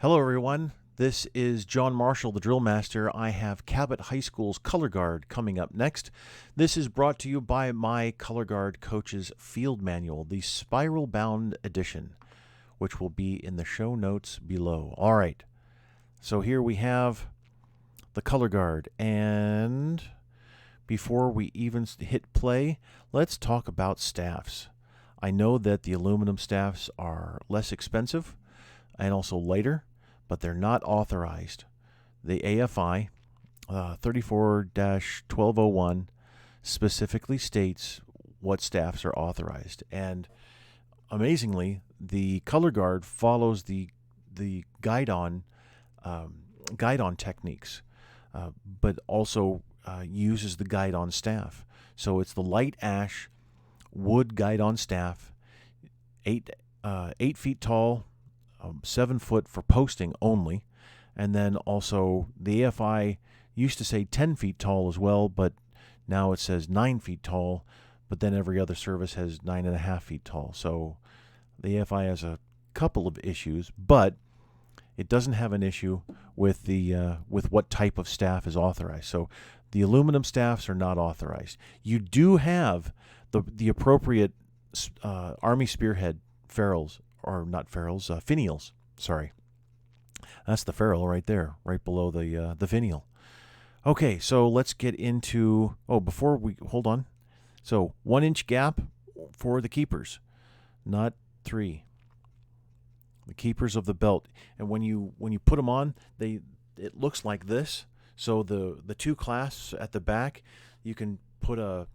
Hello everyone, this is John Marshall, the DrillMaster. I have Cabot High School's Color Guard coming up next. This is brought to you by my Color Guard Coach's Field Manual, the Spiral Bound Edition, which will be in the show notes below. All right, so here we have the Color Guard, and before we even hit play, let's talk about staffs. I know that the aluminum staffs are less expensive and also lighter, but they're not authorized. The AFI 34-1201 specifically states what staffs are authorized, and amazingly, the Color Guard follows the guide-on techniques, but also uses the guide-on staff. So it's the light ash wood guide-on staff, 8 feet tall, 7 foot for posting only, and then also the AFI used to say 10 feet tall as well, but now it says 9 feet tall, but then every other service has 9.5 feet tall. So the AFI has a couple of issues, but it doesn't have an issue with with what type of staff is authorized. So the aluminum staffs are not authorized. You do have the appropriate Army Spearhead ferrules, or not ferrules, finials. Sorry, that's the ferrule right there, right below the finial. Okay, so let's get into. Oh, before we hold on. So 1 inch gap for the keepers, not 3. The keepers of the belt, and when you put them on, it looks like this. So the two clasps at the back, you can put a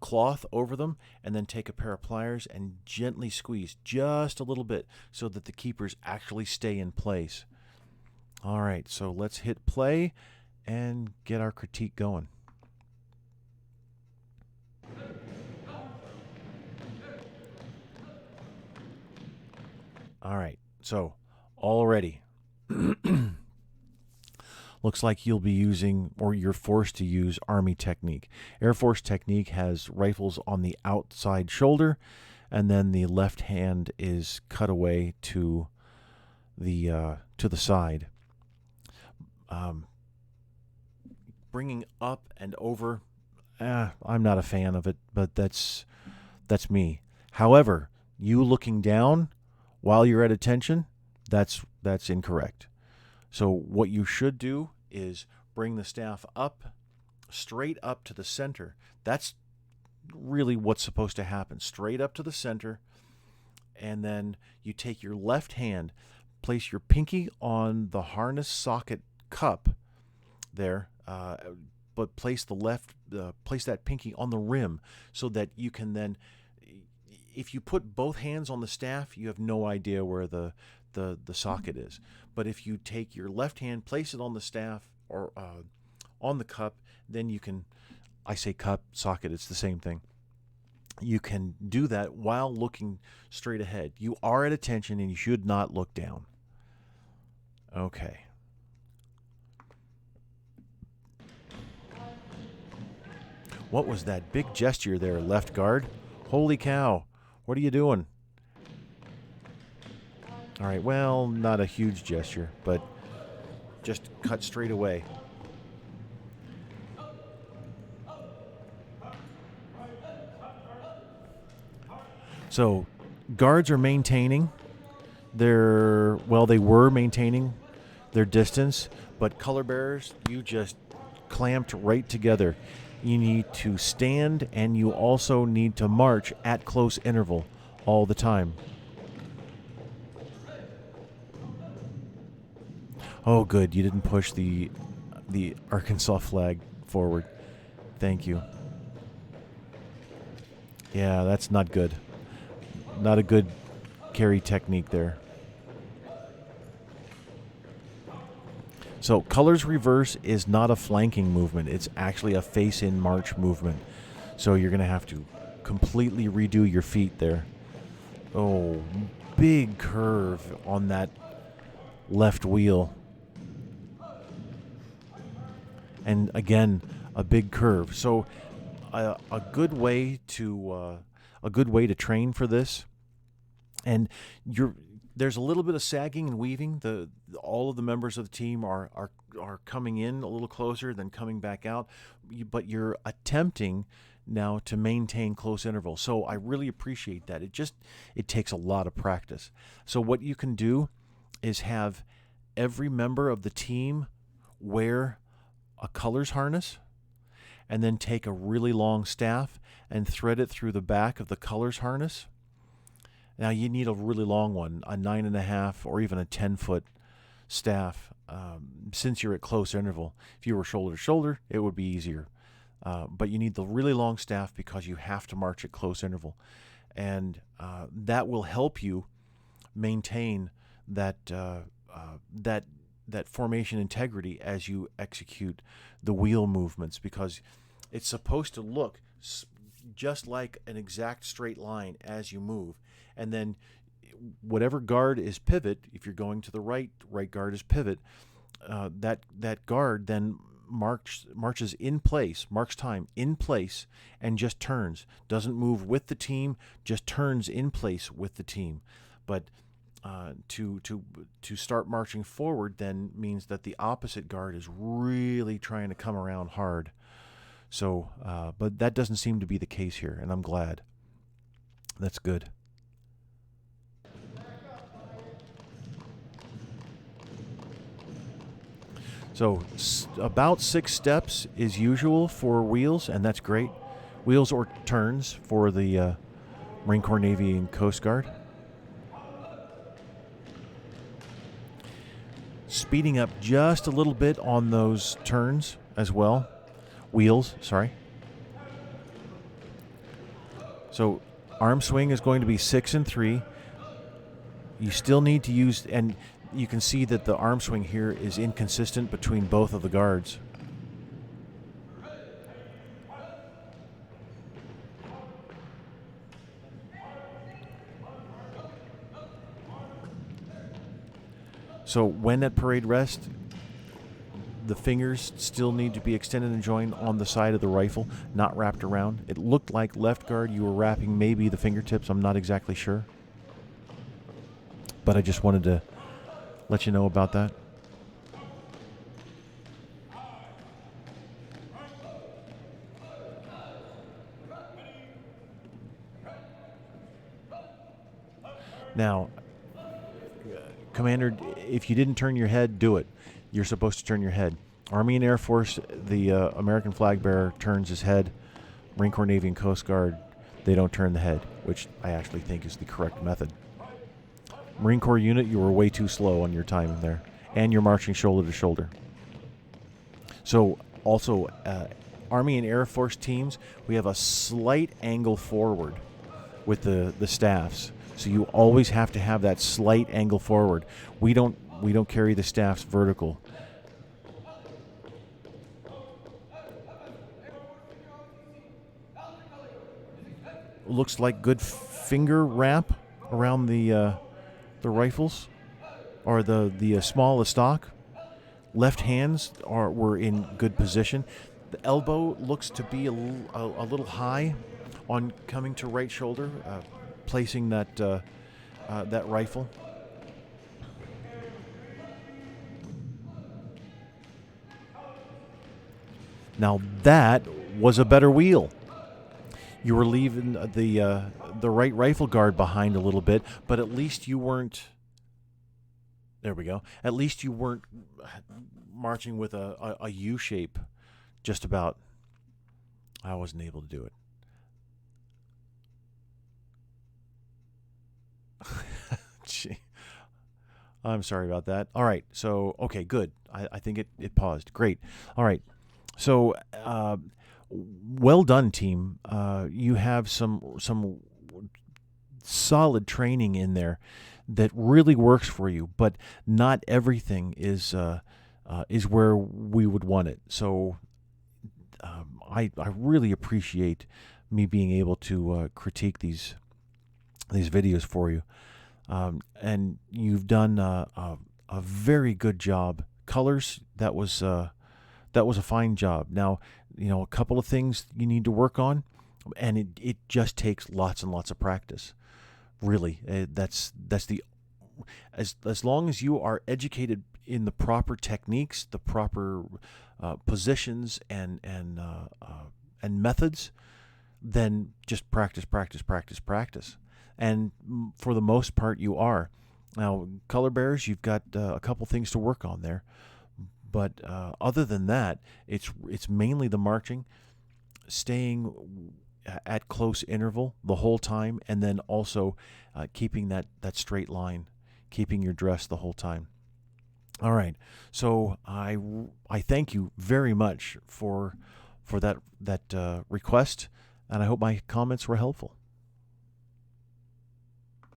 cloth over them and then take a pair of pliers and gently squeeze just a little bit so that the keepers actually stay in place. All right, so let's hit play and get our critique going. All right, so already looks like you'll be using, or you're forced to use, Army technique. Air Force technique has rifles on the outside shoulder, and then the left hand is cut away to the side. Bringing up and over, I'm not a fan of it, but that's me. However, you looking down while you're at attention, that's incorrect. So what you should do is bring the staff up, straight up to the center. That's really what's supposed to happen. Straight up to the center, and then you take your left hand, place your pinky on the harness socket cup there, but place that pinky on the rim so that you can then, if you put both hands on the staff, you have no idea where the socket is. But if you take your left hand, place it on the staff or on the cup, then you can, I say cup, socket, it's the same thing. You can do that while looking straight ahead. You are at attention and you should not look down. Okay. What was that big gesture there, left guard? Holy cow. What are you doing? All right, well, not a huge gesture, but just cut straight away. So, guards are maintaining they were maintaining their distance, but color bearers, you just clamped right together. You need to stand, and you also need to march at close interval all the time. Oh, good. You didn't push the Arkansas flag forward. Thank you. Yeah, that's not good. Not a good carry technique there. So colors reverse is not a flanking movement. It's actually a face-in march movement. So you're going to have to completely redo your feet there. Oh, big curve on that left wheel. And again, a big curve. So a good way to train for this, and There's a little bit of sagging and weaving. All of the members of the team are coming in a little closer, then coming back out, but you're attempting now to maintain close intervals. So I really appreciate that. It takes a lot of practice. So what you can do is have every member of the team wear a colors harness, and then take a really long staff and thread it through the back of the colors harness. Now you need a really long one, a 9.5 or even a 10-foot staff. Since you're at close interval, if you were shoulder to shoulder, it would be easier. But you need the really long staff because you have to march at close interval, and that will help you maintain that formation integrity as you execute the wheel movements, because it's supposed to look just like an exact straight line as you move. And then whatever guard is pivot, if you're going to the right guard is pivot, that guard then marches in place, marks time in place, and just turns. Doesn't move with the team, just turns in place with the team. But to start marching forward then means that the opposite guard is really trying to come around hard. So, but that doesn't seem to be the case here, and I'm glad. That's good. So about 6 steps is usual for wheels, and that's great. Wheels or turns for the Marine Corps, Navy, and Coast Guard. Speeding up just a little bit on those turns as well. Wheels, sorry. So arm swing is going to be 6 and 3. You still need to use, and you can see that the arm swing here is inconsistent between both of the guards. So when at parade rest, the fingers still need to be extended and joined on the side of the rifle, not wrapped around. It looked like left guard you were wrapping maybe the fingertips. I'm not exactly sure. But I just wanted to let you know about that. Now, Commander, if you didn't turn your head, do it. You're supposed to turn your head. Army and Air Force, the American flag bearer turns his head. Marine Corps, Navy, and Coast Guard, they don't turn the head, which I actually think is the correct method. Marine Corps unit, you were way too slow on your time there, and you're marching shoulder to shoulder. So also, Army and Air Force teams, we have a slight angle forward with the staffs. So you always have to have that slight angle forward. We don't carry the staffs vertical. Looks like good finger wrap around the rifles, or the small stock. Left hands were in good position. The elbow looks to be a little high on coming to right shoulder, placing that rifle. Now that was a better wheel. You were leaving the right rifle guard behind a little bit, but at least you weren't. There we go. At least you weren't marching with a U shape. Just about. I wasn't able to do it. Gee. I'm sorry about that. All right. So, okay, good. I think it paused. Great. All right. So, well done, team. You have some solid training in there that really works for you, but not everything is where we would want it. So, I really appreciate me being able to critique these videos for you, and you've done a very good job. Colors, that was a fine job. Now, a couple of things you need to work on, and it just takes lots and lots of practice. Really, that's the as long as you are educated in the proper techniques, the proper positions, and methods, then just practice, practice, practice, practice. And for the most part, you are. Now, color bearers, you've got a couple things to work on there. But other than that, it's mainly the marching, staying at close interval the whole time, and then also keeping that straight line, keeping your dress the whole time. All right. So I thank you very much for that request, and I hope my comments were helpful.